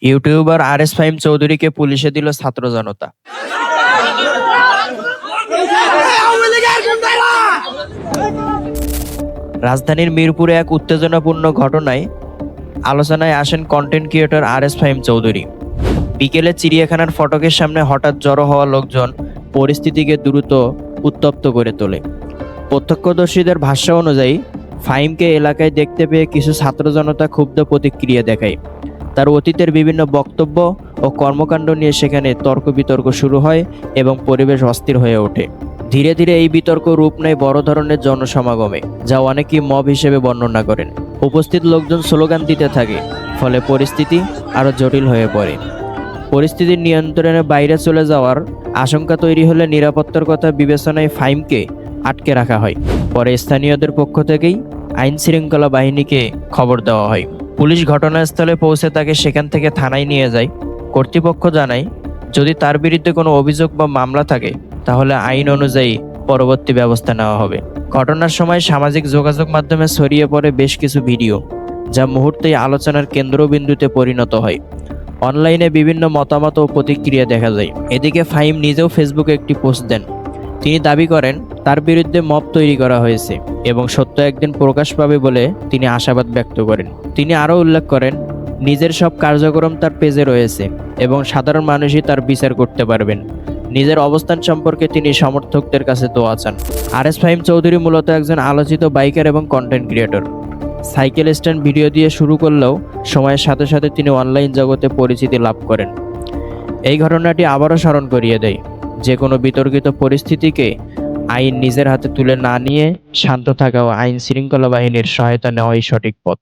YouTuber RS Fahim চৌধুরীকে পুলিশে দিল ছাত্র জনতা। রাজধানীর মিরপুরে এক উত্তেজনাপূর্ণ ঘটনায় আলোচনায় আসেন content creator RS Fahim Chowdhury. বিকেলে চিড়িয়াখানার ফটকের সামনে হঠাৎ জড়ো হওয়া লোকজন পরিস্থিতিকে দ্রুত উত্তপ্ত করে তোলে। প্রত্যক্ষদর্শীদের ভাষ্য অনুযায়ী ফাহিমকে এলাকায় দেখতে পেয়ে কিছু ছাত্র জনতা ক্ষুব্ধ প্রতিক্রিয়া দেখায়। তার অতীতের বিভিন্ন বক্তব্য ও কর্মকাণ্ড নিয়ে সেখানে তর্ক বিতর্ক শুরু হয় এবং পরিবেশ অস্থির হয়ে ওঠে। ধীরে ধীরে এই বিতর্ক রূপ নেয় বড় ধরনের জনসমাগমে, যা অনেকেই মব হিসেবে বর্ণনা করেন। উপস্থিত লোকজন স্লোগান দিতে থাকে, ফলে পরিস্থিতি আরও জটিল হয়ে পড়ে। পরিস্থিতির নিয়ন্ত্রণের বাইরে চলে যাওয়ার আশঙ্কা তৈরি হলে নিরাপত্তার কথা বিবেচনায় ফাহিমকে আটকে রাখা হয়। পরে স্থানীয়দের পক্ষ থেকেই আইন শৃঙ্খলা বাহিনীকে খবর দেওয়া হয়। পুলিশ ঘটনাস্থলে পৌঁছে তাকে সেখান থেকে থানায় নিয়ে যায়। কর্তৃপক্ষ জানায়, যদি তার বিরুদ্ধে কোনো অভিযোগ বা মামলা থাকে তাহলে আইন অনুযায়ী পরবর্তী ব্যবস্থা নেওয়া হবে। ঘটনার সময় সামাজিক যোগাযোগ মাধ্যমে ছড়িয়ে পড়ে বেশ কিছু ভিডিও, যা মুহূর্তেই আলোচনার কেন্দ্রবিন্দুতে পরিণত হয়। অনলাইনে বিভিন্ন মতামত ও প্রতিক্রিয়া দেখা যায়। এদিকে ফাহিম নিজেও ফেসবুকে একটি পোস্ট দেন। তিনি দাবি করেন তার বিরুদ্ধে মব তৈরি করা হয়েছে এবং সত্য একদিন প্রকাশ পাবে বলে তিনি আশাবাদ ব্যক্ত করেন। তিনি আরও উল্লেখ করেন, নিজের সব কার্যক্রম তার পেজে রয়েছে এবং সাধারণ মানুষই তার বিচার করতে পারবেন। নিজের অবস্থান সম্পর্কে তিনি সমর্থকদের কাছে দোয়া চান। আরএস ফাহিম চৌধুরী মূলত একজন আলোচিত বাইকার এবং content creator. Cycle stand video দিয়ে শুরু করলেও সময়ের সাথে সাথে তিনি অনলাইন জগতে পরিচিতি লাভ করেন। এই ঘটনাটি আবারও স্মরণ করিয়ে দেয়, যে কোনো বিতর্কিত পরিস্থিতিকে আইন নিজের হাতে তুলে না নিয়ে শান্ত থাকা ও আইন শৃঙ্খলা বাহিনীর সহায়তা নেওয়াই সঠিক পথ।